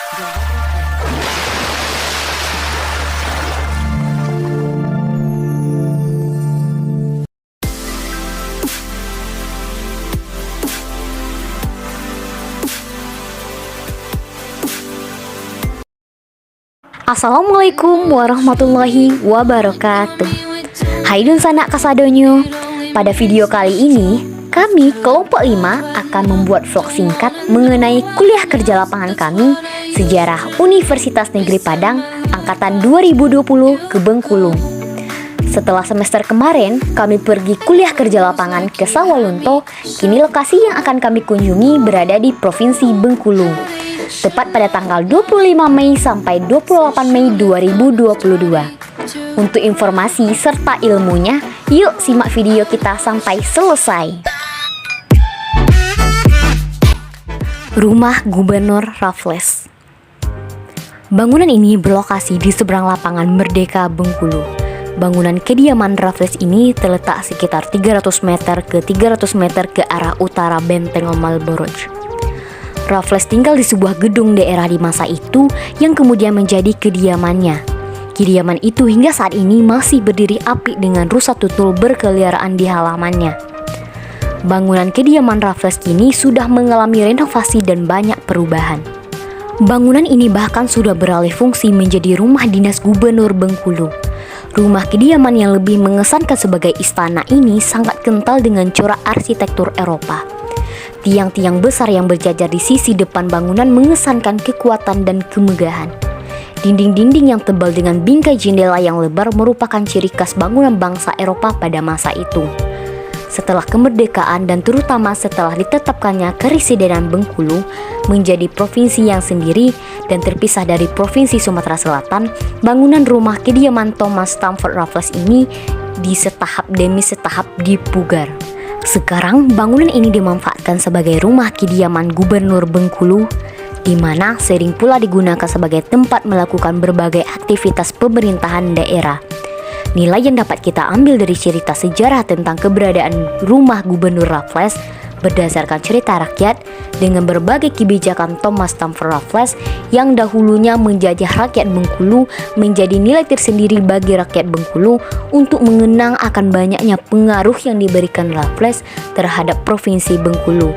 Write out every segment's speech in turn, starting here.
Assalamualaikum warahmatullahi wabarakatuh. Hai dun sanak kasadonyo. Pada video kali ini, kami kelompok 5 akan membuat vlog singkat mengenai kuliah kerja lapangan kami Sejarah Universitas Negeri Padang angkatan 2020 ke Bengkulu. Setelah semester kemarin, kami pergi kuliah kerja lapangan ke Sawalunto. Kini lokasi yang akan kami kunjungi berada di Provinsi Bengkulu, tepat pada tanggal 25 Mei sampai 28 Mei 2022. Untuk informasi serta ilmunya, yuk simak video kita sampai selesai. Rumah Gubernur Raffles. Bangunan ini berlokasi di seberang lapangan Merdeka Bengkulu. Bangunan kediaman Raffles ini terletak sekitar 300 meter ke 300 meter ke arah utara Benteng Malboroj. Raffles tinggal di sebuah gedung daerah di masa itu yang kemudian menjadi kediamannya. Kediaman itu hingga saat ini masih berdiri apik dengan rusa tutul berkeliaran di halamannya. Bangunan kediaman Raffles ini sudah mengalami renovasi dan banyak perubahan. Bangunan ini bahkan sudah beralih fungsi menjadi rumah dinas Gubernur Bengkulu. Rumah kediaman yang lebih mengesankan sebagai istana ini sangat kental dengan corak arsitektur Eropa. Tiang-tiang besar yang berjajar di sisi depan bangunan mengesankan kekuatan dan kemegahan. Dinding-dinding yang tebal dengan bingkai jendela yang lebar merupakan ciri khas bangunan bangsa Eropa pada masa itu. Setelah kemerdekaan dan terutama setelah ditetapkannya Keresidenan Bengkulu menjadi provinsi yang sendiri dan terpisah dari Provinsi Sumatera Selatan, bangunan rumah kediaman Thomas Stamford Raffles ini di setahap demi setahap dipugar. Sekarang bangunan ini dimanfaatkan sebagai rumah kediaman Gubernur Bengkulu, di mana sering pula digunakan sebagai tempat melakukan berbagai aktivitas pemerintahan daerah. Nilai yang dapat kita ambil dari cerita sejarah tentang keberadaan rumah Gubernur Raffles berdasarkan cerita rakyat dengan berbagai kebijakan Thomas Stamford Raffles yang dahulunya menjajah rakyat Bengkulu menjadi nilai tersendiri bagi rakyat Bengkulu untuk mengenang akan banyaknya pengaruh yang diberikan Raffles terhadap Provinsi Bengkulu,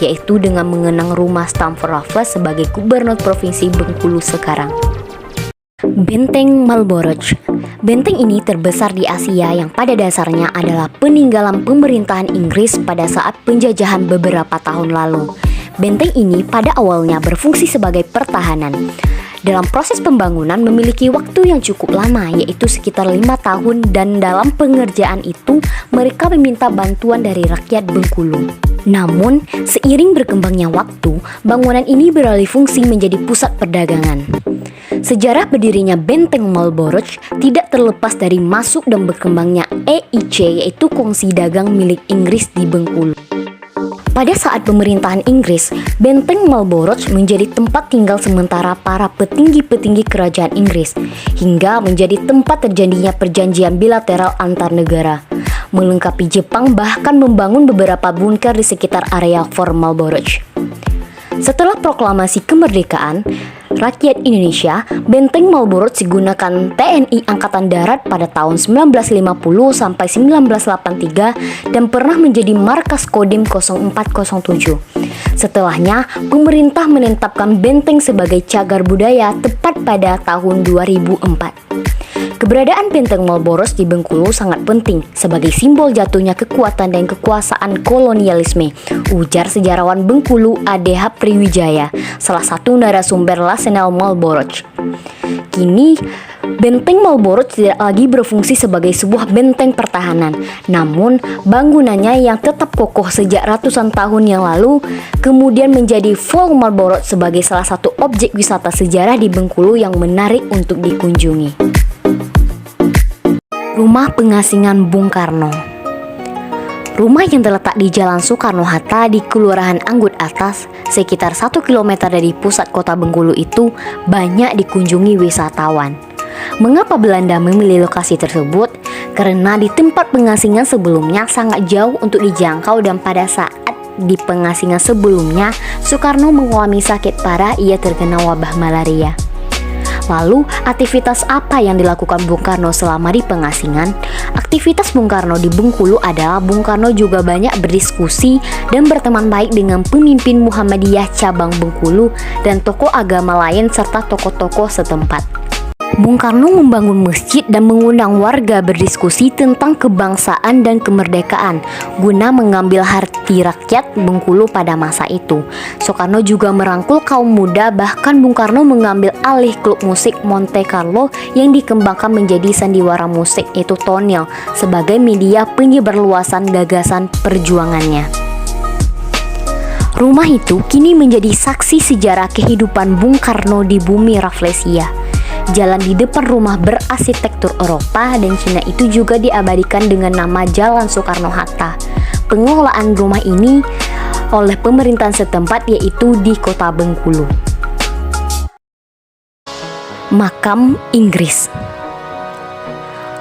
yaitu dengan mengenang rumah Stamford Raffles sebagai Gubernur Provinsi Bengkulu sekarang. Benteng Malboroj. Benteng ini terbesar di Asia yang pada dasarnya adalah peninggalan pemerintahan Inggris pada saat penjajahan beberapa tahun lalu. Benteng ini pada awalnya berfungsi sebagai pertahanan. Dalam proses pembangunan memiliki waktu yang cukup lama, yaitu sekitar 5 tahun, dan dalam pengerjaan itu mereka meminta bantuan dari rakyat Bengkulu. Namun, seiring berkembangnya waktu, bangunan ini beralih fungsi menjadi pusat perdagangan. Sejarah berdirinya Benteng Malboroj tidak terlepas dari masuk dan berkembangnya EIC, yaitu kongsi dagang milik Inggris di Bengkulu. Pada saat pemerintahan Inggris, Benteng Malboroj menjadi tempat tinggal sementara para petinggi-petinggi kerajaan Inggris, hingga menjadi tempat terjadinya perjanjian bilateral antar negara. Melengkapi Jepang bahkan membangun beberapa bunker di sekitar area Fort Malboroj. Setelah proklamasi kemerdekaan rakyat Indonesia, Benteng Malboroj digunakan TNI Angkatan Darat pada tahun 1950 sampai 1983 dan pernah menjadi markas Kodim 0407. Setelahnya, pemerintah menetapkan benteng sebagai cagar budaya tepat pada tahun 2004. Keberadaan Benteng Malboroj di Bengkulu sangat penting sebagai simbol jatuhnya kekuatan dan kekuasaan kolonialisme, ujar sejarawan Bengkulu A.D.H. Priwijaya, salah satu narasumber Lasenal Malboroj. Kini, Benteng Malboroj tidak lagi berfungsi sebagai sebuah benteng pertahanan, namun bangunannya yang tetap kokoh sejak ratusan tahun yang lalu kemudian menjadi Fort Malboroj sebagai salah satu objek wisata sejarah di Bengkulu yang menarik untuk dikunjungi. Rumah pengasingan Bung Karno. Rumah yang terletak di Jalan Soekarno-Hatta di Kelurahan Anggut Atas, sekitar 1 km dari pusat kota Bengkulu itu banyak dikunjungi wisatawan. Mengapa Belanda memilih lokasi tersebut? Karena di tempat pengasingan sebelumnya sangat jauh untuk dijangkau dan pada saat di pengasingan sebelumnya, Soekarno mengalami sakit parah, ia terkena wabah malaria. Lalu, aktivitas apa yang dilakukan Bung Karno selama di pengasingan? Aktivitas Bung Karno di Bengkulu adalah Bung Karno juga banyak berdiskusi dan berteman baik dengan pemimpin Muhammadiyah cabang Bengkulu dan tokoh agama lain serta tokoh-tokoh setempat. Bung Karno membangun masjid dan mengundang warga berdiskusi tentang kebangsaan dan kemerdekaan guna mengambil hati rakyat Bengkulu pada masa itu. Soekarno juga merangkul kaum muda, bahkan Bung Karno mengambil alih klub musik Monte Carlo yang dikembangkan menjadi sandiwara musik yaitu tonil sebagai media penyebarluasan gagasan perjuangannya. Rumah itu kini menjadi saksi sejarah kehidupan Bung Karno di bumi Rafflesia. Jalan di depan rumah berarsitektur Eropa dan Cina itu juga diabadikan dengan nama Jalan Soekarno-Hatta. Pengelolaan rumah ini oleh pemerintahan setempat yaitu di Kota Bengkulu. Makam Inggris.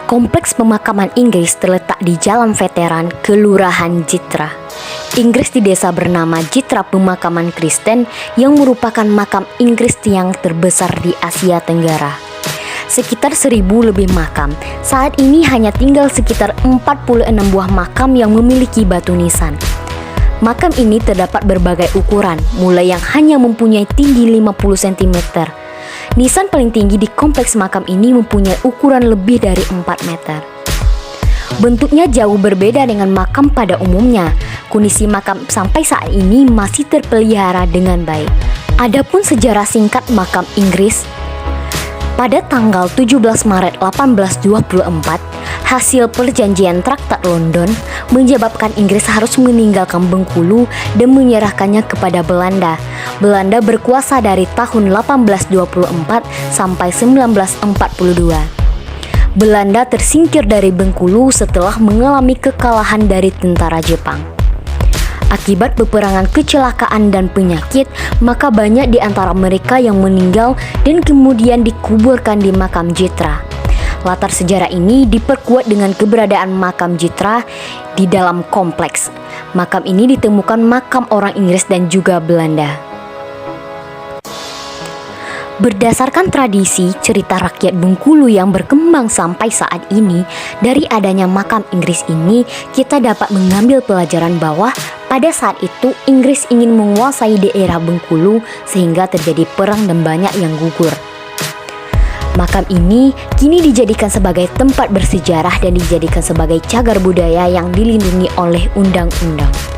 Kompleks pemakaman Inggris terletak di Jalan Veteran, Kelurahan Jitra. Inggris di desa bernama Jitra Pemakaman Kristen yang merupakan makam Inggris yang terbesar di Asia Tenggara. Sekitar 1000 lebih makam. Saat ini hanya tinggal sekitar 46 buah makam yang memiliki batu nisan. Makam ini terdapat berbagai ukuran, mulai yang hanya mempunyai tinggi 50 cm. Nisan paling tinggi di kompleks makam ini mempunyai ukuran lebih dari 4 meter. Bentuknya jauh berbeda dengan makam pada umumnya. Kondisi makam sampai saat ini masih terpelihara dengan baik. Adapun sejarah singkat makam Inggris, pada tanggal 17 Maret 1824, hasil perjanjian Traktat London menyebabkan Inggris harus meninggalkan Bengkulu dan menyerahkannya kepada Belanda. Belanda berkuasa dari tahun 1824 sampai 1942. Belanda tersingkir dari Bengkulu setelah mengalami kekalahan dari tentara Jepang. Akibat peperangan, kecelakaan, dan penyakit, maka banyak di antara mereka yang meninggal dan kemudian dikuburkan di makam Jitra. Latar sejarah ini diperkuat dengan keberadaan makam Jitra di dalam kompleks. Makam ini ditemukan makam orang Inggris dan juga Belanda. Berdasarkan tradisi cerita rakyat Bengkulu yang berkembang sampai saat ini, dari adanya makam Inggris ini kita dapat mengambil pelajaran bahwa pada saat itu Inggris ingin menguasai daerah Bengkulu sehingga terjadi perang dan banyak yang gugur. Makam ini kini dijadikan sebagai tempat bersejarah dan dijadikan sebagai cagar budaya yang dilindungi oleh undang-undang.